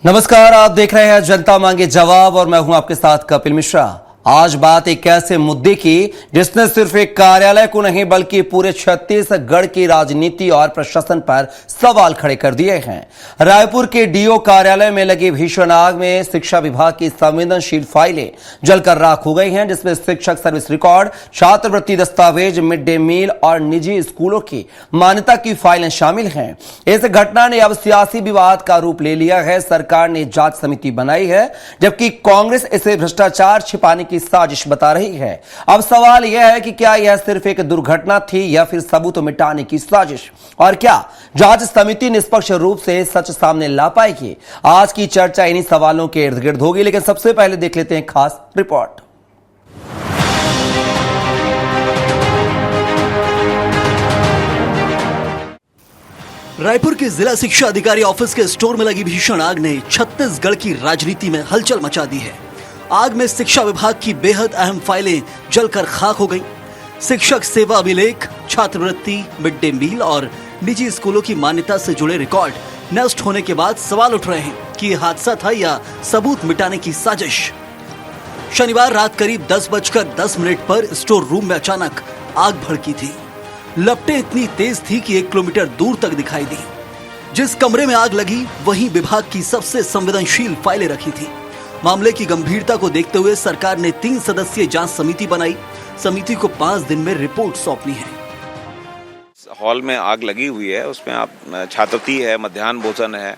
नमस्कार, आप देख रहे हैं जनता मांगे जवाब और मैं हूं आपके साथ कपिल मिश्रा। आज बात एक ऐसे मुद्दे की जिसने सिर्फ एक कार्यालय को नहीं बल्कि पूरे छत्तीसगढ़ की राजनीति और प्रशासन पर सवाल खड़े कर दिए हैं। रायपुर के डीओ कार्यालय में लगी भीषण आग में शिक्षा विभाग की संवेदनशील फाइलें जलकर राख हो गई हैं, जिसमें शिक्षक सर्विस रिकॉर्ड, छात्रवृत्ति दस्तावेज, मिड डे मील और निजी स्कूलों की मान्यता की फाइलें शामिल हैं। इस घटना ने अब सियासी विवाद का रूप ले लिया है। सरकार ने जांच समिति बनाई है, जबकि कांग्रेस इसे भ्रष्टाचार छिपाने की साजिश बता रही है। अब सवाल यह है कि क्या यह सिर्फ एक दुर्घटना थी या फिर सबूत मिटाने की साजिश, और क्या जांच समिति निष्पक्ष रूप से सच सामने ला पाएगी? आज की चर्चा इन्हीं सवालों के इर्द गिर्द होगी, लेकिन सबसे पहले देख लेते हैं खास रिपोर्ट। रायपुर के जिला शिक्षा अधिकारी ऑफिस के स्टोर में लगी भीषण आग ने छत्तीसगढ़ की राजनीति में हलचल मचा दी है। आग में शिक्षा विभाग की बेहद अहम फाइलें जलकर खाक हो गईं। शिक्षक सेवा अभिलेख, छात्रवृत्ति, मिड डे मील और निजी स्कूलों की मान्यता से जुड़े रिकॉर्ड नष्ट होने के बाद सवाल उठ रहे हैं कि यह हादसा था या सबूत मिटाने की साजिश। शनिवार रात करीब 10:10 पर स्टोर रूम में अचानक आग भड़की थी। लपटें इतनी तेज थी कि 1 किलोमीटर दूर तक दिखाई दी। जिस कमरे में आग लगी वहीं विभाग की सबसे संवेदनशील फाइलें रखी थी। मामले की गंभीरता को देखते हुए सरकार ने 3 सदस्यीय जांच समिति बनाई। समिति को 5 दिन में रिपोर्ट सौंपनी है। हॉल में आग लगी हुई है, उसमें आप छात्रवृत्ति है, मध्याह्न भोजन है,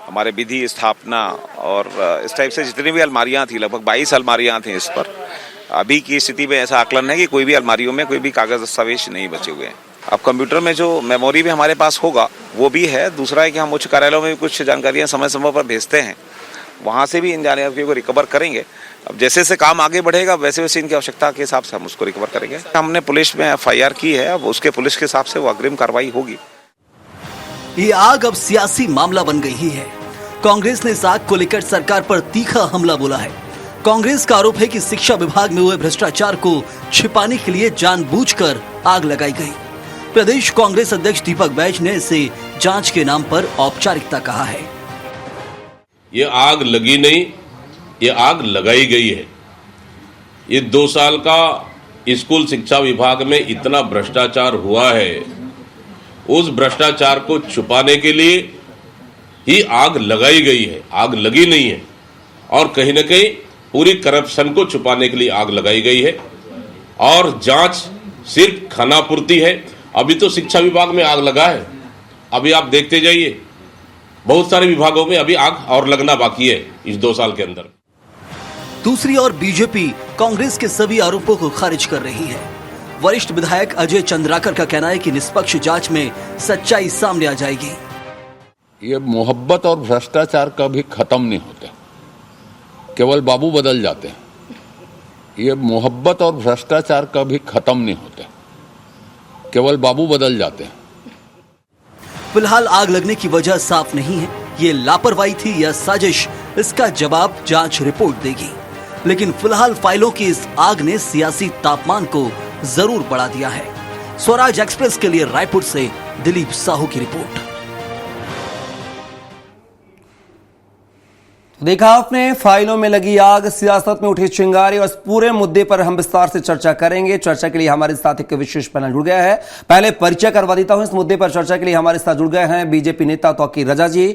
हमारे विधि स्थापना और इस टाइप से जितनी भी अलमारियां थी, लगभग 22 अलमारियां थी इस पर। अभी की स्थिति में ऐसा आकलन है कि कोई भी अलमारियों में कोई भी कागज दस्तावेज नहीं बचे हुए हैं। अब कंप्यूटर में जो मेमोरी भी हमारे पास होगा वो भी है। दूसरा है कि हम उच्च कार्यालयों में भी कुछ जानकारियां समय समय पर भेजते हैं, वहां से भी इन जानकारियों को रिकवर करेंगे। अब जैसे जैसे काम आगे बढ़ेगा वैसे वैसे इनकी आवश्यकता के हिसाब से हम उसको रिकवर करेंगे। हमने पुलिस में FIR की है, अब उसके पुलिस के हिसाब से वो अग्रिम कार्रवाई होगी। ये आग अब सियासी मामला बन गई है। कांग्रेस ने इस आग को लेकर सरकार पर तीखा हमला बोला है। कांग्रेस का आरोप है कि शिक्षा विभाग में हुए भ्रष्टाचार को छिपाने के लिए जानबूझकर आग लगाई गई। प्रदेश कांग्रेस अध्यक्ष दीपक बैज ने इसे जांच के नाम पर औपचारिकता कहा है। ये आग लगी नहीं, ये आग लगाई गई है। ये 2 साल का स्कूल शिक्षा विभाग में इतना भ्रष्टाचार हुआ है, उस भ्रष्टाचार को छुपाने के लिए ही आग लगाई गई है, आग लगी नहीं है। और कहीं न कहीं पूरी करप्शन को छुपाने के लिए आग लगाई गई है। और जांच सिर्फ खानापूर्ति है। अभी तो शिक्षा विभाग में आग लगा है, अभी आप देखते जाइए बहुत सारे विभागों में अभी आग और लगना बाकी है इस 2 साल के अंदर। दूसरी ओर बीजेपी कांग्रेस के सभी आरोपों को खारिज कर रही है। वरिष्ठ विधायक अजय चंद्राकर का कहना है कि निष्पक्ष जांच में सच्चाई सामने आ जाएगी। ये मोहब्बत और भ्रष्टाचार कभी खत्म नहीं होते, केवल बाबू बदल जाते हैं। ये मोहब्बत और भ्रष्टाचार कभी खत्म नहीं होते, केवल बाबू बदल जाते हैं। फिलहाल आग लगने की वजह साफ नहीं है। ये लापरवाही थी या साजिश, इसका जवाब जांच रिपोर्ट देगी। लेकिन फिलहाल फाइलों की इस आग ने सियासी तापमान को जरूर बढ़ा दिया है। स्वराज एक्सप्रेस के लिए रायपुर से दिलीप साहू की रिपोर्ट। देखा आपने, फाइलों में लगी आग, सियासत में उठी चिंगारी और इस पूरे मुद्दे पर हम विस्तार से चर्चा करेंगे। चर्चा के लिए हमारे साथ एक विशेष पैनल जुड़ गया है। पहले परिचय करवा देता हूं। इस मुद्दे पर चर्चा के लिए हमारे साथ जुड़ गए हैं बीजेपी नेता तौकीर रजा जी,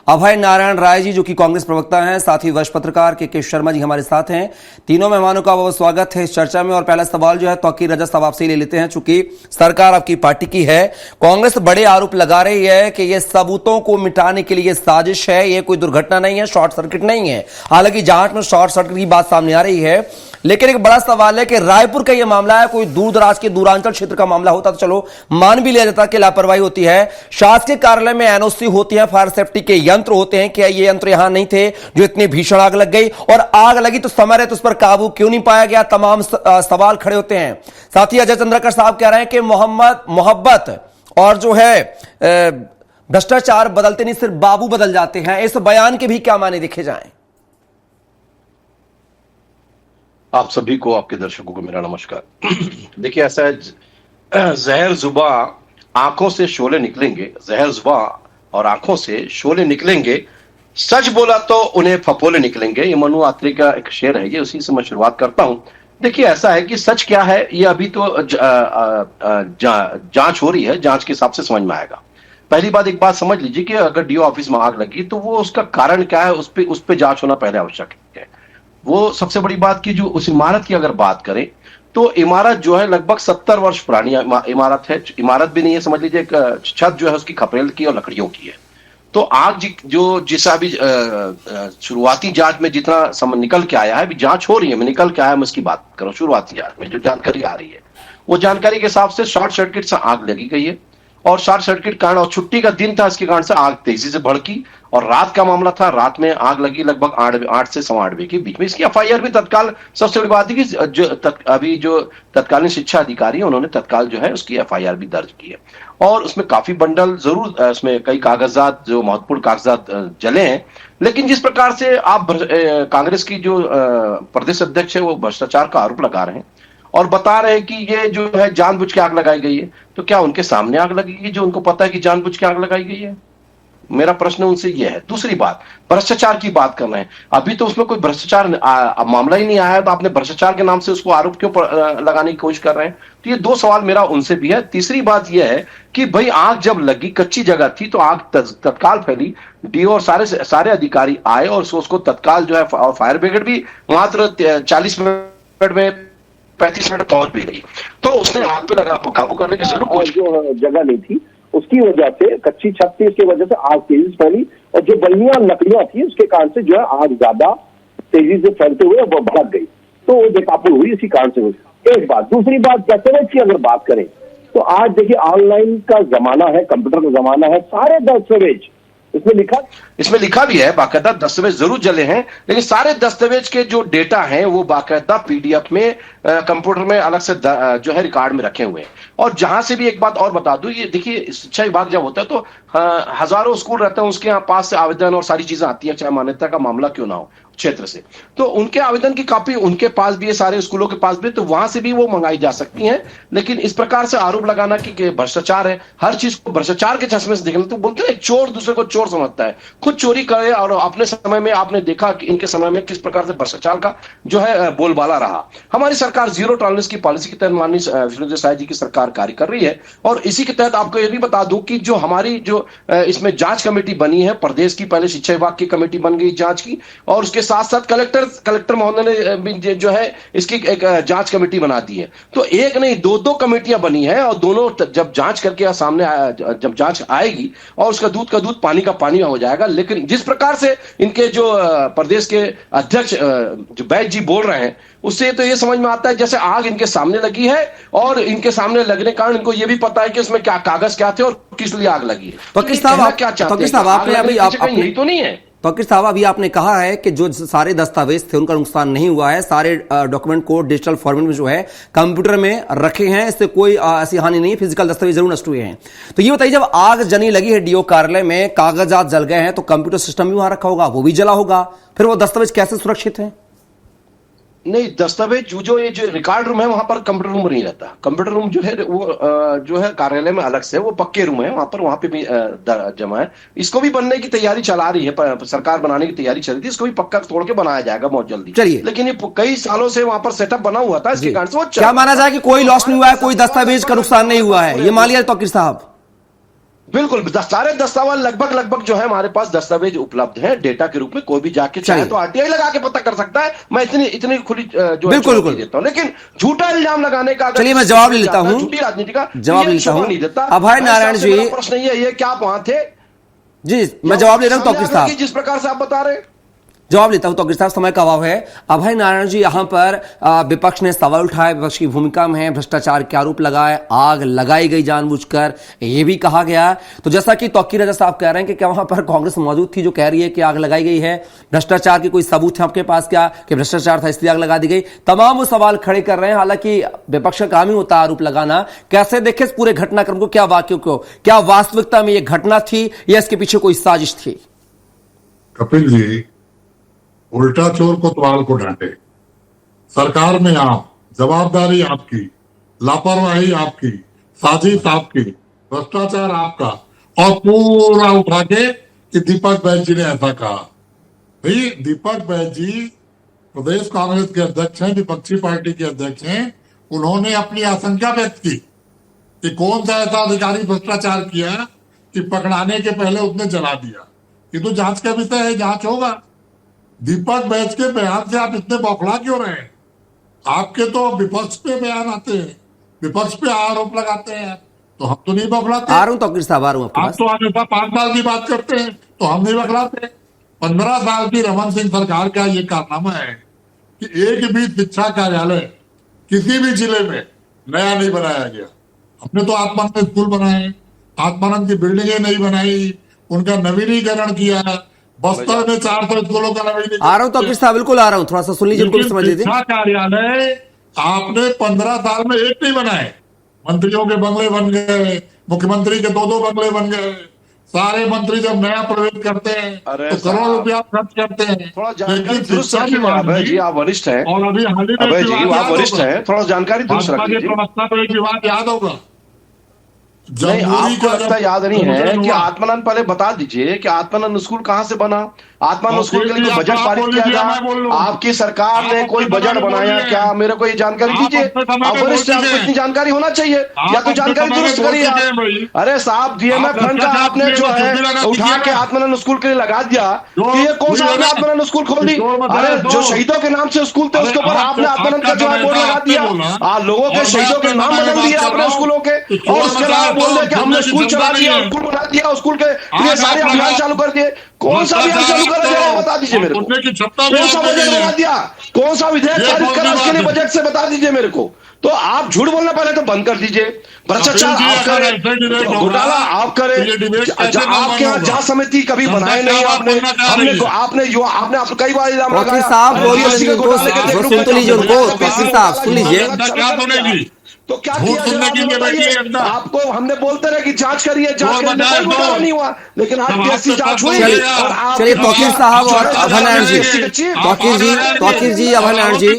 अभय नारायण राय जी जो कि कांग्रेस प्रवक्ता हैं, साथ ही वरिष्ठ पत्रकार के शर्मा जी हमारे साथ हैं। तीनों मेहमानों का बहुत स्वागत है इस चर्चा में। और पहला सवाल जो है तौकीर रजा साहब आपसे ले लेते हैं। चूंकि सरकार आपकी पार्टी की है, कांग्रेस बड़े आरोप लगा रही है कि यह सबूतों को मिटाने के लिए साजिश है, यह कोई दुर्घटना नहीं है, शॉर्ट सर्किट नहीं है। हालांकि जांच में शॉर्ट सर्किट की बात सामने आ रही है, लेकिन एक बड़ा सवाल है कि रायपुर का यह मामला है, कोई दूर दराज के दूरांचल क्षेत्र का मामला होता तो चलो मान भी लिया जाता कि लापरवाही होती है। शासकीय कार्यालय में NOC होती है, फायर सेफ्टी के यंत्र होते हैं, क्या ये यंत्र यहां नहीं थे जो इतनी भीषण आग लग गई? और आग लगी तो समय रहते उस पर काबू क्यों नहीं पाया गया? तमाम सवाल खड़े होते हैं। साथ ही अजय चंद्राकर साहब कह रहे हैं कि मोहब्बत और जो है भ्रष्टाचार बदलते नहीं, सिर्फ बाबू बदल जाते हैं। इस बयान के भी क्या माने देखे जाएं? आप सभी को, आपके दर्शकों को मेरा नमस्कार। देखिए, ऐसा है, जहर जुबा आंखों से शोले निकलेंगे, जहर जुबा और आंखों से शोले निकलेंगे, सच बोला तो उन्हें फपोले निकलेंगे। ये मनु आत्री का एक शेर है, ये उसी से मैं शुरुआत करता हूं। देखिए ऐसा है कि सच क्या है ये अभी तो जांच हो रही है, जांच के हिसाब से समझ में आएगा। पहली बात, एक बात समझ लीजिए कि अगर डीओ ऑफिस में आग लगी तो वो उसका कारण क्या है, उस पे जांच होना पहले आवश्यक है। वो सबसे बड़ी बात की जो उस इमारत की अगर बात करें तो इमारत जो है लगभग 70 वर्ष पुरानी इमारत है। इमारत भी नहीं है, समझ लीजिए छत जो है उसकी खपरेल की और लकड़ियों की है। तो आग जो जिसा भी शुरुआती जांच में जितना निकल के आया है, अभी जांच हो रही है, मैं निकल के आया मैं इसकी बात करूं, शुरुआती जांच में जो जानकारी आ रही है वो जानकारी के हिसाब से शॉर्ट सर्किट से आग लगी गई है। और शॉर्ट सर्किट कारण, और छुट्टी का दिन था, इसके कारण से आग तेजी से भड़की और रात का मामला था। रात में आग लगी लगभग 8 से 8:15 बजे के बीच में। इसकी एफआईआर भी तत्काल, सबसे बड़ी बात है कि अभी जो तत्कालीन शिक्षा अधिकारी है उन्होंने तत्काल जो है उसकी एफआईआर भी दर्ज की है। और उसमें काफी बंडल जरूर, उसमें कई कागजात, जो महत्वपूर्ण कागजात जले हैं। लेकिन जिस प्रकार से आप कांग्रेस की जो प्रदेश अध्यक्ष है वो भ्रष्टाचार का आरोप लगा रहे हैं और बता रहे हैं कि ये जो है जानबूझ के आग लगाई गई है, तो क्या उनके सामने आग लगेगी जो उनको पता है कि जानबूझ के आग लगाई गई है? मेरा प्रश्न उनसे यह है। दूसरी बात, भ्रष्टाचार की बात कर रहे हैं, अभी तो उसमें कोई भ्रष्टाचार मामला ही नहीं आया है, तो आपने भ्रष्टाचार के नाम से उसको आरोप क्यों लगाने की कोशिश कर रहे हैं? तो ये दो सवाल मेरा उनसे भी है। तीसरी बात यह है कि भाई आग जब लगी, कच्ची जगह थी, तो आग तत्काल फैली। डीओ और सारे अधिकारी आए और उसको तत्काल जो है, और फायर ब्रिगेड भी मात्र 40 मिनट में 35 मिनट पहुंच भी गई। तो उसने आग पे लगा काबू करने की जरूर कोशिश। जो जगह नहीं थी उसकी वजह से, कच्ची छत थी उसकी वजह से आग तेजी से फैली, और जो बल्लियां लकड़ियां थी उसके कारण से जो है आग ज्यादा तेजी से फैलते हुए वो भड़क गई, तो वो बेकाबू हुई, इसी कारण से हुई। एक बात। दूसरी बात, दस्तावेज की अगर बात करें तो आज देखिए ऑनलाइन का जमाना है, कंप्यूटर का जमाना है, सारे दस्तावेज इसमें लिखा भी है, बाकायदा दस्तावेज जरूर जले हैं, लेकिन सारे दस्तावेज के जो डेटा हैं वो बाकायदा पीडीएफ में, कंप्यूटर में अलग से जो है रिकॉर्ड में रखे हुए हैं। और जहां से भी एक बात और बता दूं, ये देखिए शिक्षा विभाग जब होता है तो हजारों स्कूल रहते हैं, उसके यहाँ पास से आवेदन और सारी चीजें आती है, चाहे मान्यता का मामला क्यों ना हो क्षेत्र से, तो उनके आवेदन की कॉपी उनके पास भी है, सारे स्कूलों के पास भी, तो वहां से भी वो मंगाई जा सकती हैं। लेकिन इस प्रकार से आरोप लगाना कि भ्रष्टाचार है, हर चीज को भ्रष्टाचार के चश्मे से देखना, तो बोलते हैं एक चोर दूसरे को चोर समझता है, खुद चोरी करे। और अपने समय में आपने देखा कि इनके समय में किस प्रकार से भ्रष्टाचार का जो है बोलबाला रहा। हमारी सरकार जीरो टॉलरेंस की पॉलिसी के तहत माननीय विष्णुदेव साय जी की सरकार कार्य कर रही है, और इसी के तहत आपको यह भी बता दूं कि जो हमारी जो इसमें जांच कमेटी बनी है प्रदेश की, पहले शिक्षा विभाग की कमेटी बन गई जांच की, और उसके साथ साथ कलेक्टर महोदय ने जो है इसकी एक जांच कमेटी बना दी है। तो एक नहीं दो कमेटियां बनी है, और दोनों जब जांच करके सामने जब जांच आएगी और उसका दूध का दूध पानी का पानी हो जाएगा। लेकिन जिस प्रकार से इनके जो प्रदेश के अध्यक्ष जो बैज जी बोल रहे हैं, उससे तो ये समझ में आता है जैसे आग इनके सामने लगी है, और इनके सामने लगने के कारण इनको ये भी पता है कि उसमें क्या कागज क्या थे और किस लिए आग लगी है। फकीर साहब, क्या चाहते हैं? यही तो नहीं है। फकीर साहब, अभी आपने कहा है कि जो सारे दस्तावेज थे उनका नुकसान नहीं हुआ है, सारे डॉक्यूमेंट को डिजिटल फॉर्मेट में जो है कंप्यूटर में रखे हैं, इससे कोई ऐसी हानि नहीं है, फिजिकल दस्तावेज जरूर नष्ट हुए हैं। तो ये बताइए, जब आग जनी लगी है डीओ कार्यालय में, कागजात जल गए हैं, तो कंप्यूटर सिस्टम भी वहां रखा होगा, वो भी जला होगा, फिर वो दस्तावेज कैसे सुरक्षित है? नहीं, दस्तावेज जो रिकॉर्ड रूम है वहां पर कंप्यूटर रूम नहीं रहता। कंप्यूटर रूम जो है वो जो है कार्यालय में अलग से, वो पक्के रूम है, वहां पे भी जमा है। इसको भी बनने की तैयारी चला रही है, सरकार बनाने की तैयारी चल रही थी, इसको भी पक्का तोड़ के बनाया जाएगा बहुत जल्दी। चलिए, लेकिन ये कई सालों से वहां पर सेटअप बना हुआ था, इसके कारण से वो क्या माना जाए कि कोई लॉस नहीं हुआ है, कोई दस्तावेज का नुकसान नहीं हुआ है, ये मान लिया फकीर साहब? बिल्कुल, सारे दस्तावेज लगभग जो है हमारे पास दस्तावेज उपलब्ध हैं डेटा के रूप में। कोई भी जाके चाहे तो आरटीआई लगा के पता कर सकता है। मैं इतनी खुली जो बिल्कुल देता हूं, लेकिन झूठा इल्जाम लगाने का, चलिए मैं जवाब ले लेता हूं, झूठी राजनीति का जवाब लेता हूं। नहीं देता। अभय नारायण जी, प्रश्न ये क्या आप वहां थे? जी मैं जवाब ले रहा हूं फकीर साहब, जिस प्रकार से आप बता रहे हैं जवाब लेता हूं। तो साहब, समय का अभाव है। अभय नारायण जी, यहां पर विपक्ष ने सवाल उठाए, विपक्ष की भूमिका में है, भ्रष्टाचार के आरोप लगाए, आग लगाई गई जानबूझकर, यह भी कहा गया। तो जैसा कि तौकीर रजा साहब कह रहे हैं कि क्या वहां पर कांग्रेस मौजूद थी जो कह रही है कि आग लगाई गई है, भ्रष्टाचार के कोई सबूत है आपके पास क्या कि भ्रष्टाचार था इसलिए आग लगा दी गई? तमाम वो सवाल खड़े कर रहे हैं। हालांकि विपक्ष का काम ही होता है आरोप लगाना। कैसे देखे इस पूरे घटनाक्रम को, क्या वाक्यों को, क्या वास्तविकता में यह घटना थी या इसके पीछे कोई साजिश थी? कपिल जी, उल्टा चोर कोतवाल को डांटे। सरकार में आप, जवाबदारी आपकी, लापरवाही आपकी, साजिश आपकी, भ्रष्टाचार आपका, और पूरा उठा के कि दीपक बैज जी ने ऐसा कहा। भाई दीपक बैज जी प्रदेश कांग्रेस के अध्यक्ष हैं, विपक्षी पार्टी के अध्यक्ष हैं। उन्होंने अपनी आशंका व्यक्त की कि कौन सा ऐसा अधिकारी भ्रष्टाचार किया कि पकड़ाने के पहले उसने जला दिया। ये तो जांच का विषय है, जांच होगा। दीपक बैज के बयान से आप इतने बौखला क्यों रहे हैं? आपके तो विपक्ष पे बयान आते हैं, विपक्ष पे आरोप लगाते हैं, तो हम तो नहीं बौखलाते। आ रहा हूं तौकीर साहब, आ रहा हूं आपके आप पास। तो हमेशा 5 साल की बात करते हैं, तो हम नहीं बौखलाते। 15 साल की रमन सिंह सरकार का ये कारनामा है कि एक भी शिक्षा कार्यालय किसी भी जिले में नया नहीं बनाया गया। हमने तो आत्मानंद स्कूल बनाए, आत्मानंद की बिल्डिंगें नहीं बनाई, उनका नवीनीकरण किया। बस्तर में 400 स्कूलों का नवीनीकरण। आ रहा हूं तौकीर साहब, बिल्कुल आ रहा हूं, थोड़ा सा सुन लीजिए, उनको भी समझ लीजिए। शिक्षा कार्यालय आपने 15 साल में एक नहीं बनाए। मंत्रियों के बंगले बन गए, मुख्यमंत्री के 2-2 बंगले बन गए। सारे मंत्री जब नया प्रवेश करते हैं तो करोड़ रुपया खर्च करते हैं। थोड़ा जानकारी लेकिन दुरुस्त शिक्षा रखिए विभाग अभय में- जी, आप वरिष्ठ हैं। और अभी हाल ही में अभय जी, विवाद आप याद वरिष्ठ होगा। हैं, थोड़ा जानकारी दुरुस्त भाजपा के रखिए। प्रवक्ता को एक विवाद याद होगा। नहीं, आपको लगता याद नहीं है कि हुआ। आत्मानंद पहले बता दीजिए कि आत्मानंद स्कूल कहाँ से बना? आत्मानंद और स्कूल के लिए फिर कोई भी बजट आप पारित बोल किया दीजिए, था? मैं बोल लूं। आपकी सरकार ने आप कोई अपने बजट समय में बनाया बोलिए। क्या? मेरे को ये जानकारी आप दीजिए। अपने समय आप में वरिष्ठ हैं, बोल आपको दीजिए। इतनी जानकारी होना चाहिए, आप या तो अपने जानकारी समय में दुरुस्त बोल करिए चुके हैं आप। भाई। अरे साहब, डीएमएफ आप फंड का भ्रष्टाचार आपने जो किए तो है छुट्टी लगा उठा दीजिए के ना। आत्मानंद स्कूल के लिए लगा दिया, जो- तो ये कौन सा वही आपने है ना। आत्मानंद स्कूल खोल दी? जोर मत अरे लगाओ, जो तो- शहीदों के नाम से स्कूल थे उसके ऊपर अरे आपने आप- आत्मानंद का आपका जो है बोर्ड समय लगा आपने दिया। बोला। लोगों के और शहीदों के मैं नाम अपने बदल समय दिए की बात आपने कर स्कूलों के, रहा हूं। और उसके चोर अलावा मचाए बोल तो रहे कि हमने बोलने की स्कूल क्षमता चला नहीं दिया, है। स्कूल बना दिया, स्कूल के लिए आज सारे आप अभियान लगा चालू कर दिए। कौन सा अभियान चालू करा जरा बता दीजिए मेरे को। बोलने की क्षमता भी कौन सा आपको बजट नहीं है। बना दिया? कौन सा विधेयक ये पारित कौन करा सी उसके लिए बात है? बजट से बता दीजिए मेरे को। तो आप झूठ बोलना पहले तो बंद कर दीजिए। भ्रष्टाचार कपिल जी, आप अगर ऐसे डिबेट करें, होगा, घोटाला आप तो ये डिबेट करें। कैसे आपके यहाँ होगा? जांच समिति कभी जनता बनाए क्या नहीं बात आपने। बोलना चाह हमने रही है? आपने कई बार इल्जाम तौकीर लगाया। साहब, अरे बोल तो GST के लीजिए, घोटाले के उनको- देख वो लो, सुन तो लीजिए उनको। तौकीर साहब, सुन लीजिए। जनता क्या सुनेगी? तो क्या झूठ किया सुनने जरा के लिए बताइए। बैठी है जनता। आपको हमने बोलते रहे कि जांच करिए, जांच जोर करिए, मचाए कोई घोटाला तो। नहीं हुआ। लेकिन आज जब कैसी आपके जांच पास हुई? चलिए, और आप- चलिए तौकीर साहब और अभय नारायण जी, तौकीर जी, तौकीर जी, अभय नारायण जी,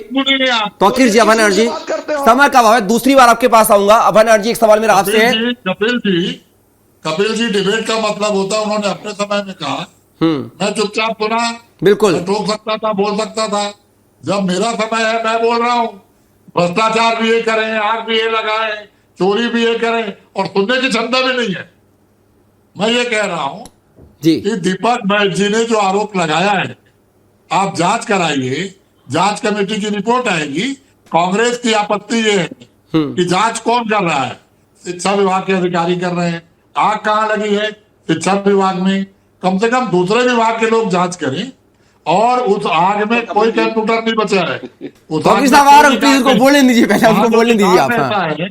तौकीर जी, अभय नारायण जी, समय का अभाव है, दूसरी बार आपके पास आऊंगा। अभय नारायण जी, एक सवाल मेरा आपसे है। कपिल जी डिबेट का मतलब होता है, उन्होंने अपने समय में कहा, मैं चुपचाप सुना, बिल्कुल। मैं टोक सकता था, बोल सकता था। जब मेरा समय है, मैं बोल रहा हूं। भ्रष्टाचार भी ये करें, आग भी ये लगाए, चोरी भी ये करें, और सुनने की क्षमता भी नहीं है। मैं ये कह रहा हूं जी, कि दीपक बैज जी ने जो आरोप लगाया है, आप जांच कराइए, जांच कमेटी की रिपोर्ट आएगी। कांग्रेस की आपत्ति ये है कि जांच कौन कर रहा है? शिक्षा विभाग के अधिकारी कर रहे हैं। आग कहां लगी है? शिक्षा विभाग में। कम से कम दूसरे विभाग के लोग जांच करें, और उस आग में कोई कंप्यूटर नहीं बचा है। उस आग तौकीर में साहब आ रहा हूं, कोई प्लीज उनको रिकॉर्ड बोलने दीजिए, पहले नहीं। उनको वहां बोलने जो दीजिए आप। रिकॉर्ड हाँ। रहता है,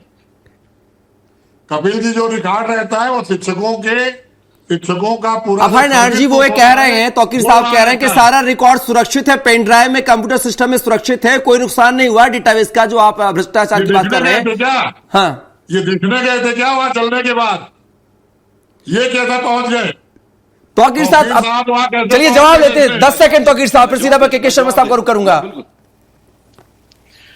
कपिल जी, जो रिकॉर्ड रहता है वो शिक्षकों का पूरा। अभय नारायण जी वो ये कह रहे हैं, तौकीर साहब कह रहे हैं कि सारा रिकॉर्ड सुरक्षित है, पेन ड्राइव में, कंप्यूटर सिस्टम में सुरक्षित है, कोई नुकसान नहीं हुआ डेटाबेस का, जो आप भ्रष्टाचार की बात कर रहे हैं। क्या हाँ, ये देखने गए थे क्या वहां चलने के बाद? ये कैसे पहुंच गए? तौकीर साहब, साहब वहां कैसे चलिए पहुंच जवाब गए? लेते हैं 10 सेकंड तौकीर साहब, फिर सीधा मैं के शर्मा साहब को रुक करूंगा।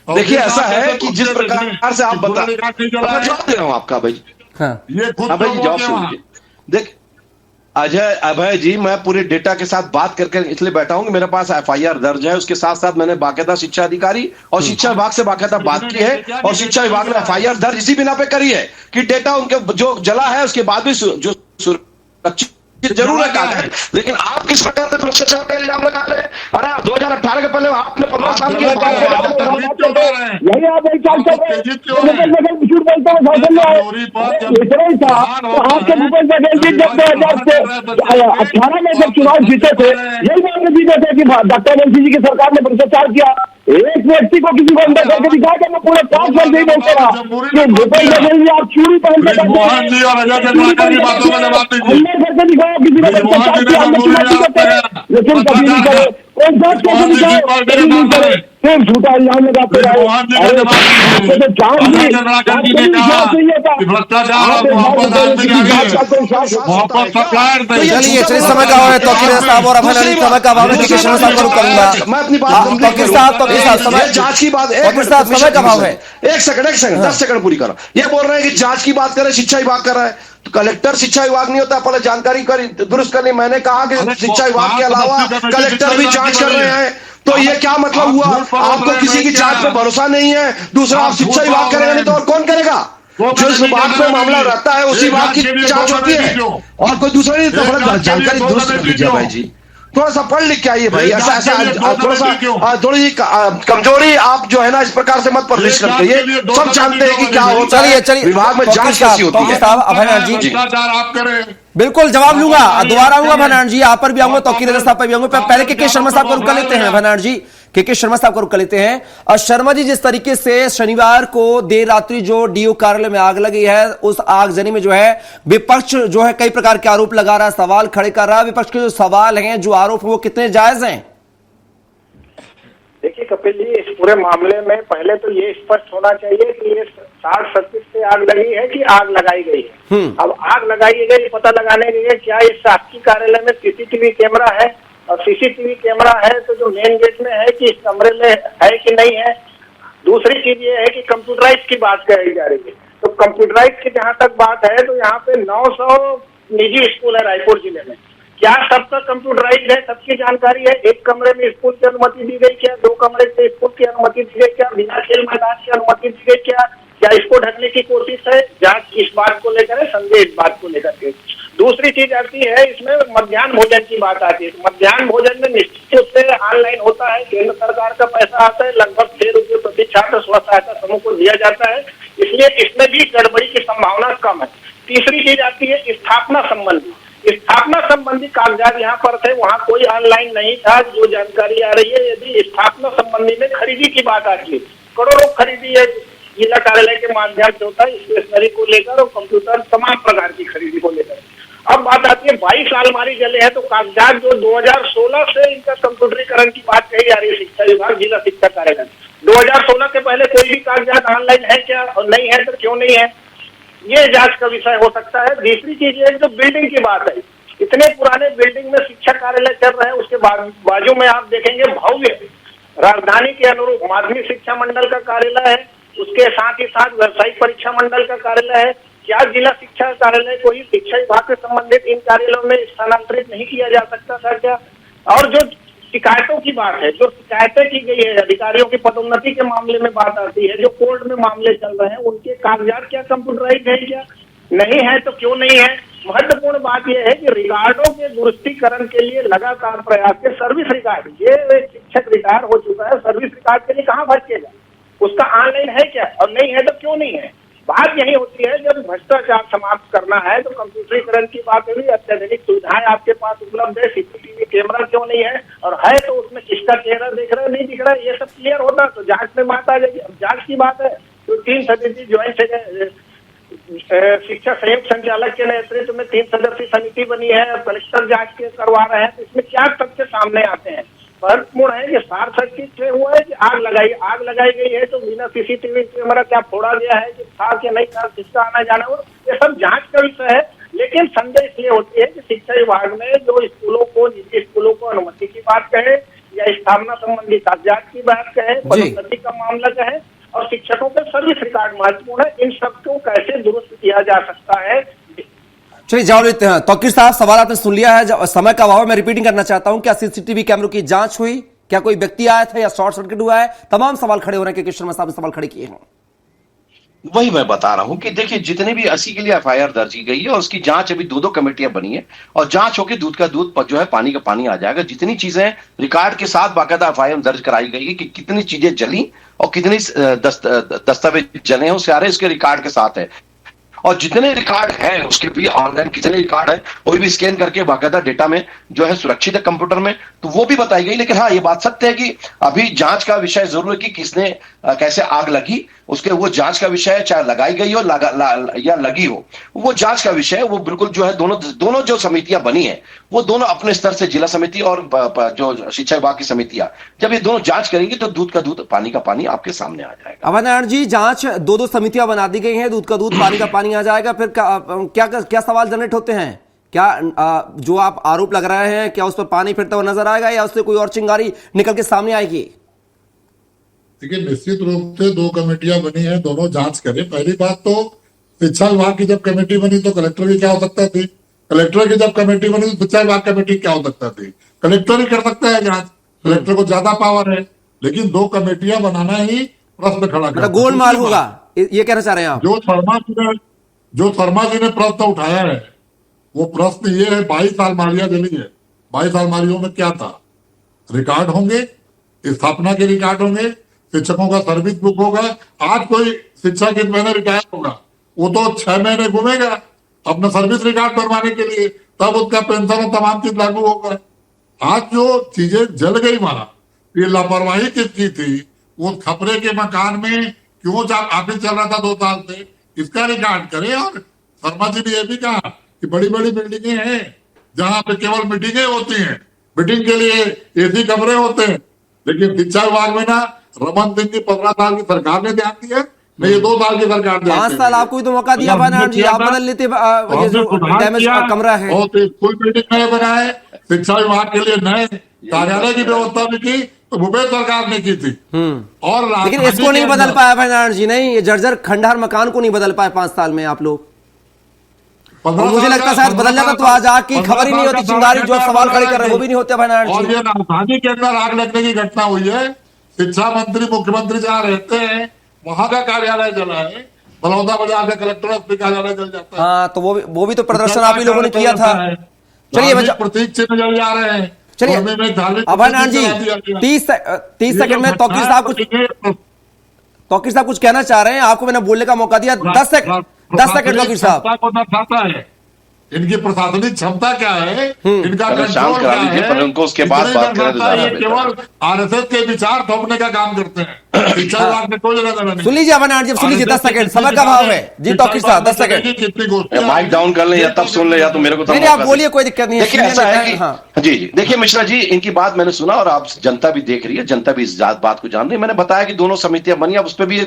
और देखिए, फिर ऐसा वहां है कैसे कि पहुंच जिस गए प्रकार देखने? से आप कि बता, पूरा रिकॉर्ड नहीं चला मैं है? जवाब दे रहा हूं आपका भाई। हाँ, ये खुद अभय जी लोग जवाब होते सुन वहां। लीजिए। देख अभय जी, मैं पूरे डेटा के साथ बात करके इसलिए बैठा हूं कि मेरे पास एफआईआर दर्ज है। उसके साथ साथ मैंने बाकायदा शिक्षा अधिकारी और शिक्षा विभाग से बाकायदा बात की है, और शिक्षा विभाग ने एफआईआर दर्ज इसी बिना पे करी है कि डेटा उनके जो जला है उसके बाद भी जो सुरक्षित जरूर है। लेकिन आप किस प्रकार से भ्रष्टाचार का इल्जाम लगा रहे हैं? अरे 2018 के पहले आपने 15 साल की यही आप एक साल से झूठ बोलते हैं शासन में। इतना ही था तो आपके भूपेश बघेल जी जब 2018 में जब चुनाव जीते थे, यही मामले जीते थे कि डॉक्टर बंसी जी की सरकार ने भ्रष्टाचार किया। एक व्यक्ति को किसी को अंदर करके दिखाया कि मैं पूरे 5 साल नहीं बोलते रहा कि भूपेश बघेल जी आप चूड़ी पहन के मोहन जी और अजय चंद्राकर की बातों में जवाब दीजिए। अंदर करके दिखाया किसी ने भ्रष्टाचार किया, हमने चुनाव जीते थे, लेकिन कभी नहीं करे। एक बात कैसे दिखाए, कभी नहीं करे, फिर झूठा इल्जाम लगाते रहे। आपको तो जांच भी भ्रष्टाचार चलिए समय का अभाव है, तौकीर साहब और अभय नारायण, समय का अभाव है, के शर्मा साहब को रुक करूंगा। मैं अपनी बात तौकीर साहब समय, जांच की बात, तौकीर साहब समय का अभाव है। एक सेकंड 10 सेकंड पूरी करो। ये बोल रहे हैं कि जांच की बात करें, शिक्षा विभाग कर रहा है। तो कलेक्टर शिक्षा विभाग नहीं होता, पहले जानकारी दुरुस्त करनी। मैंने कहा कि शिक्षा विभाग के अलावा कलेक्टर भी जांच कर रहे हैं, तो ये क्या मतलब हुआ? आपको किसी की जांच पे भरोसा नहीं है, दूसरा आप शिक्षा विभाग करेगा, नहीं तो और कौन करेगा? जो इस विभाग पे मामला रहता है उसी विभाग की जांच होती है, और कोई दूसरा नहीं। तो जानकारी दुरुस्त कर लीजिए भाई जी, थोड़ा सा पढ़ लिख के आइए भाई। ऐसा थोड़ा सा थोड़ी कमजोरी आप जो है ना इस प्रकार से मत प्रदर्शित करते। सब जानते हैं कि क्या होता है, चलिए विभाग में जांच कैसी होती है। भ्रष्टाचार आप करें, बिल्कुल जवाब लूंगा, दोबारा आऊंगा भनान जी, यहाँ पर भी आऊंगा, तौकीर रजा साहब पर भी आऊंगा। पहले के शर्मा साहब को रुक लेते हैं भनान जी, के शर्मा साहब को रुक लेते हैं। और शर्मा जी, जिस तरीके से शनिवार को देर रात्रि जो डीओ कार्यालय में आग लगी है, उस आगजनी में जो है विपक्ष जो है कई प्रकार के आरोप लगा रहा है, सवाल खड़े कर रहा है। विपक्ष के जो सवाल हैं, जो आरोप हैं, वो कितने जायज हैं? देखिए कपिल जी, इस पूरे मामले में पहले तो ये स्पष्ट होना चाहिए कि ये शॉर्ट सर्किट से आग लगी है कि आग लगाई गई है। अब आग लगाई गई पता लगाने के लिए क्या इस शासकीय कार्यालय में सीसीटीवी कैमरा है, और सीसीटीवी कैमरा है तो जो मेन गेट में है कि इस कमरे में है कि नहीं है। दूसरी चीज ये है कि कंप्यूटराइज की बात कही जा रही है, तो कंप्यूटराइज की जहां तक बात है तो यहाँ पे 900 निजी स्कूल है रायपुर जिले में। क्या सबका कंप्यूटराइज है? सबकी जानकारी है? एक कमरे में स्कूल की अनुमति दी गई क्या? 2 कमरे से स्कूल की अनुमति दी गई क्या? बिना खेल मैदान की अनुमति दी गई क्या? क्या इसको ढकने की कोशिश है? जांच इस बात को लेकर है, संदेह इस बात को लेकर के। दूसरी चीज आती है इसमें मध्याह्न भोजन की बात आती है। मध्याह्न भोजन में निश्चित रूप से ऑनलाइन होता है, केंद्र सरकार का पैसा आता है, लगभग 6 रुपये प्रति छात्र स्व सहायता समूह को दिया जाता है, इसलिए इसमें भी गड़बड़ी की संभावना कम है। तीसरी चीज आती है स्थापना संबंधी। स्थापना संबंधी कागजात यहाँ पर थे, वहाँ कोई ऑनलाइन नहीं था। जो जानकारी आ रही है, यदि स्थापना संबंधी में खरीदी की बात आती है, करोड़ों खरीदी है जिला कार्यालय के माध्यम से होता है, स्टेशनरी को लेकर और कंप्यूटर तमाम प्रकार की खरीदी को लेकर। अब बात आती है 22 अलमारी जले हैं, तो कागजात जो 2016 से इनका कंप्यूटरीकरण की बात कही जा रही है शिक्षा विभाग जिला शिक्षा कार्यालय, 2016 के पहले कोई भी कागजात ऑनलाइन है क्या? और नहीं है तो क्यों नहीं है? ये जांच का विषय हो सकता है। दूसरी चीज है जो बिल्डिंग की बात है, इतने पुराने बिल्डिंग में शिक्षा कार्यालय चल रहे हैं, उसके बाजू में आप देखेंगे भव्य राजधानी के अनुरूप माध्यमिक शिक्षा मंडल का कार्यालय है, उसके साथ ही साथ व्यावसायिक परीक्षा मंडल का कार्यालय है। क्या जिला शिक्षा कार्यालय को ही शिक्षा विभाग से संबंधित इन कार्यालयों में स्थानांतरित नहीं किया जा सकता था क्या? और जो शिकायतों की बात है, जो शिकायतें की गई है, अधिकारियों की पदोन्नति के मामले में बात आती है, जो कोर्ट में मामले चल रहे हैं, उनके कागजात क्या कंप्यूटराइज है क्या? नहीं है तो क्यों नहीं है? महत्वपूर्ण बात यह है कि रिकॉर्डों के दुरुस्तीकरण के लिए लगातार प्रयास है। सर्विस रिकॉर्ड, ये शिक्षक रिटायर हो चुका है, सर्विस रिकॉर्ड के लिए कहाँ भटकेगा? उसका ऑनलाइन है क्या? और नहीं है तो क्यों नहीं है? बात यही होती है जब भ्रष्टाचार समाप्त करना है तो कंप्यूटरीकरण की बात हुई, अत्याधुनिक सुविधाएं आपके पास उपलब्ध है, सीसीटीवी कैमरा क्यों नहीं है? और है तो उसमें किसका चेहरा दिख रहा है, नहीं दिख रहा है, ये सब क्लियर होता तो जांच में बात आ जाएगी। अब जांच की बात है तो 3 सदस्यीय ज्वाइंट शिक्षा संयुक्त संचालक के नेतृत्व में 3 सदस्यीय समिति बनी है, कलेक्टर जांच के करवा रहे हैं, तो इसमें क्या तथ्य सामने आते हैं? महत्वपूर्ण है कि शॉर्ट सर्किट से हुआ है कि आग लगाई गई है, तो बिना सीसीटीवी कैमरा क्या फोड़ा गया है कि था कि नहीं था, किसका आना जाना हो, ये सब जांच का विषय है। लेकिन संदेह इसलिए होती है कि शिक्षा विभाग में जो स्कूलों को, निजी स्कूलों को अनुमति की बात कहे या स्थापना संबंधी कागजात की बात कहे, पदोन्नति का मामला कहे और शिक्षकों के सर्विस रिकॉर्ड महत्वपूर्ण है, इन सबको कैसे दुरुस्त किया जा सकता है। चलिए जवाब लेते हैं। तौकीर साहब, सवाल आपने सुन लिया है, समय का अभाव मैं रिपीटिंग करना चाहता हूं। क्या सीसीटीवी कैमरों की जांच हुई? क्या कोई व्यक्ति आया था या शॉर्ट सर्किट हुआ है? तमाम सवाल खड़े हो रहे हैं, के शर्मा साहब ने सवाल खड़े किए हैं। वही मैं बता रहा हूं कि देखिए जितने भी 80 के लिए एफआईआर दर्ज की गई है, उसकी जांच अभी 2 कमेटियां बनी है और जांच होकर दूध का दूध जो है पानी का पानी आ जाएगा। जितनी चीजें रिकॉर्ड के साथ बाकायदा एफआईआर दर्ज कराई गई है कि कितनी चीजें जली और कितनी दस्तावेज जले हैं, वो सारे इसके रिकॉर्ड के साथ है। और जितने रिकॉर्ड हैं उसके भी ऑनलाइन कितने रिकॉर्ड है वो भी स्कैन करके बाकायदा डेटा में जो है सुरक्षित है कंप्यूटर में, तो वो भी बताई गई। लेकिन हाँ, ये बात सत्य है कि अभी जांच का विषय जरूर है कि किसने कैसे आग लगी, उसके वो जांच का विषय है, चाहे लगाई गई हो या लगी हो, वो जांच का विषय है। वो बिल्कुल जो है दोनों जो समितियां बनी है वो दोनों अपने स्तर से, जिला समिति और जो शिक्षा विभाग की समितियां, जब ये दोनों जांच करेंगी तो दूध का दूध पानी का पानी आपके सामने आ जाएगा। अभयनारायण जी, जांच 2 समितियां बना दी गई हैं, दूध का दूध पानी का पानी आ जाएगा। फिर क्या सवाल जनरेट होते हैं? क्या जो आप आरोप लग रहे हैं, क्या उस पर पानी फिरता हुआ नजर आएगा या उससे कोई और चिंगारी निकल के सामने आएगी? देखिए, निश्चित रूप से 2 कमेटियां बनी हैं, दोनों जांच करें। पहली बात तो शिक्षा विभाग की जब कमेटी बनी तो कलेक्टर की क्या हो सकता थी, कलेक्टर की जब कमेटी बनी तो शिक्षा विभाग कमेटी क्या हो सकता थी। कलेक्टर ही कर सकता है जांच, कलेक्टर को ज्यादा पावर है, लेकिन दो कमेटियां बनाना ही प्रश्न खड़ा करता है। गोलमाल होगा, ये कहना चाह रहे हैं आप? जो शर्मा जी ने प्रश्न उठाया है वो प्रश्न ये है, 22 साल मारिया जली है, 22 साल मारियों में क्या था? रिकॉर्ड होंगे, स्थापना के रिकॉर्ड होंगे, शिक्षकों का सर्विस बुक होगा। आज कोई शिक्षक 1 महीने रिटायर होगा, वो तो 6 महीने घूमेगा अपना सर्विस रिकॉर्ड बनवाने के लिए, तब उसका पेंशन और तमाम चीज लागू होगा। आज जो चीजें जल गई वहां, ये लापरवाही किसकी थी? वो खपरे के मकान में क्यों ऑफिस चल रहा था 2 साल से, इसका रिकॉर्ड करे। और शर्मा जी ने यह भी कहा कि बड़ी बड़ी बिल्डिंगें हैं जहां पे केवल मीटिंगें होती हैं, मीटिंग के लिए एसी कमरे होते हैं, लेकिन शिक्षा विभाग में ना रमन सिंह की 15 साल की सरकार ने ध्यान दिया, नहीं ये 2 साल की सरकार ध्यान 5 साल आपको ही तो मौका दिया बना जी, आप बदल लेते ये जो डैमेज का कमरा है। और स्कूल बिल्डिंग नए बनाए, शिक्षा विभाग के लिए नए कार्यालय की व्यवस्था भी की तो भूपेश सरकार ने की थी। और लेकिन इसको नहीं बदल पाया नारायण जी, नहीं, ये जर्जर खंडहर मकान को नहीं बदल पाए 5 साल में आप लोग। मुझे लगता है शायद बदल जाता तो आज आग की खबर ही नहीं होती, चिंगारी जो सवाल खड़े कर रहे हैं वो भी नहीं होते नारायण जी। और ये राजधानी के अंदर आग लगने की घटना हुई है, शिक्षा मंत्री मुख्यमंत्री जहाँ रहते हैं वहां का कार्यालय जला है, बलौदा बाजार का कलेक्टर ऑफिस कार्यालय जल जाता है। हाँ, तो वो भी तो प्रदर्शन आप ही लोगों ने किया था। चलिए प्रतीक चिन्ह जल जा रहे हैं। चलिए अभयनारायण जी, 30 सेकंड में तौकीर साहब कुछ कहना चाह रहे हैं, आपको मैंने बोलने का मौका दिया। 10 सेकंड तौकीर साहब। इनकी प्रशासनिक क्षमता क्या है, इनका कंट्रोल क्या है, उनको उसके बाद बात करें। केवल आरएसएस के विचार थोपने का काम करते हैं, शिक्षा विभाग में कोई जगह नहीं। सुन लीजिए अभयनारायण जी, सुन लीजिए, 10 सेकंड समय का भाव है जी। तौकीर साहब 10 सेकंड, माइक डाउन कर ले या तब सुन ले या तो मेरे को नहीं, आप बोलिए, कोई दिक्कत नहीं है। देखिए ऐसा है कि जी देखिए मिश्रा जी, इनकी बात मैंने सुना और आप जनता भी देख रही है, जनता भी इस बात को जान रही है। मैंने बताया कि दोनों समितियां बनी, अब उस पर भी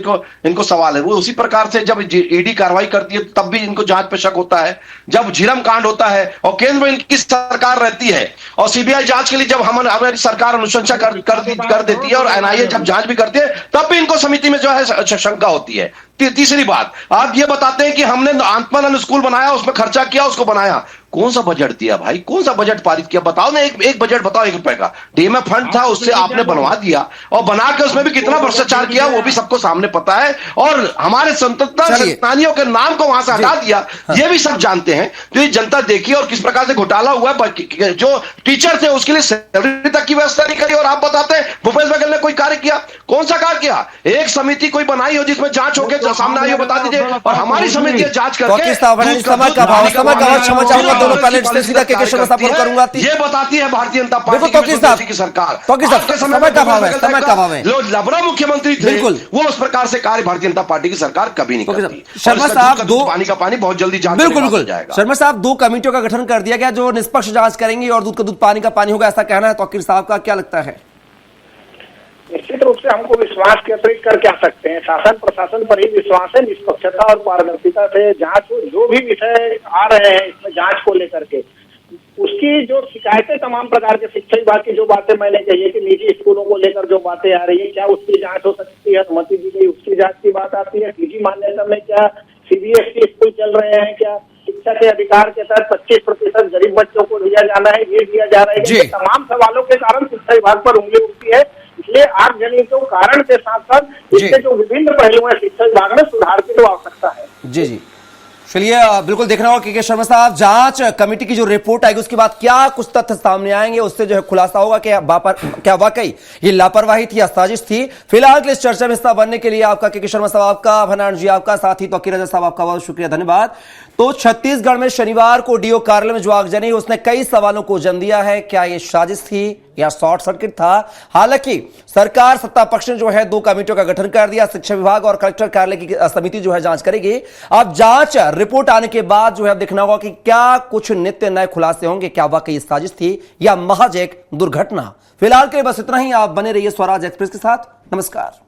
इनको सवाल है। वो उसी प्रकार से जब ईडी कार्रवाई करती है तब भी इनको जांच पे शक होता है, जब झीरम कांड होता है और केंद्र में इनकी सरकार रहती है और सीबीआई जांच के लिए जब हमारी सरकार अनुशंसा कर देती है और एनआईए जब जांच भी करती है तब भी इनको समिति में जो है शंका होती है। तीसरी बात, आप ये बताते हैं कि हमने आत्मानंद स्कूल बनाया, उसमें खर्चा किया, उसको बनाया। कौन सा बजट दिया भाई, कौन सा बजट पारित किया? बताओ ना, एक बजट बताओ, 1 रुपए का डीएमएफ फंड था, उससे आपने बनवा दिया और बना के उसमें भी कितना भ्रष्टाचार किया वो भी सबको सामने पता है। और हमारे स्वतंत्रता सेनानियों के नाम को वहां से हटा दिया, ये भी सब जानते हैं। तो ये जनता देखी और किस प्रकार से घोटाला हुआ है। जो टीचर थे उसके लिए सैलरी तक की व्यवस्था नहीं करी और आप बताते हैं भूपेश बघेल ने कोई कार्य किया। कौन सा कार्य किया? एक समिति कोई बनाई हो जिसमें जांच होकर सामने आई हो, बता दीजिए। और हमारी समिति जांच करके समय का भाव क्षमा चाहूंगा दोनों पैनलिस्ट से सीधा के शर्मा साहब करूंगा। ये बताती है भारतीय जनता पार्टी की सरकार। समय का भाव है। लबड़ा मुख्यमंत्री थे, वो उस प्रकार से कार्य भारतीय जनता पार्टी की सरकार कभी नहीं करती। शर्मा साहब, पानी का पानी बहुत जल्दी जांच बिल्कुल जाएगा। शर्मा साहब, 2 कमेटियों का गठन कर दिया गया जो निष्पक्ष जांच करेंगी और दूध का दूध पानी का पानी होगा, ऐसा कहना है तौकीर साहब का, क्या लगता है? निश्चित रूप से हमको विश्वास के अतिरिक्त कर क्या सकते हैं, शासन प्रशासन पर ही विश्वास है। निष्पक्षता और पारदर्शिता से जांच, जो भी विषय आ रहे हैं इसमें जांच को लेकर के, उसकी जो शिकायतें तमाम प्रकार के शिक्षा विभाग की, जो बातें मैंने कही है कि निजी स्कूलों को लेकर जो बातें आ रही है, क्या उसकी जांच हो सकती है? अनुमति दी गई, उसकी जांच की बात आती है। निजी मान्यता में क्या सीबीएसई स्कूल चल रहे हैं? क्या शिक्षा के अधिकार के तहत 25% गरीब बच्चों को दिया जाना है, ये दिया जा रहा है? तमाम सवालों के कारण शिक्षा विभाग पर उंगली उठती है। इसलिए आगजनी के कारण के साथ साथ इसके जो विभिन्न पहलू हैं शिक्षा विभाग में सुधार की तो आवश्यकता है। जी चलिए, बिल्कुल देखना होगा के शर्मा साहब, जांच कमेटी की जो रिपोर्ट आएगी उसके बाद क्या कुछ तथ्य सामने आएंगे, उससे जो है खुलासा होगा कि क्या वाकई ये लापरवाही थी या साजिश थी। फिलहाल के इस चर्चा में हिस्सा बनने के लिए आपका के शर्मा साहब, आपका अभयनारायण जी, आपका साथ ही तौकीर साहब, आपका बहुत शुक्रिया, धन्यवाद। तो छत्तीसगढ़ में शनिवार को डीओ कार्यालय में जो आगजनी, उसने कई सवालों को जन्म दिया है। क्या यह साजिश थी या शॉर्ट सर्किट था? हालांकि सरकार सत्ता पक्ष ने जो है 2 कमेटियों का गठन कर दिया। शिक्षा विभाग और कलेक्टर कार्यालय की समिति जो है जांच करेगी। अब जांच रिपोर्ट आने के बाद जो है देखना होगा कि क्या कुछ नित्य नए खुलासे होंगे, क्या वाकई साजिश थी या महज एक दुर्घटना। फिलहाल के लिए बस इतना ही। आप बने रहिए स्वराज एक्सप्रेस के साथ। नमस्कार।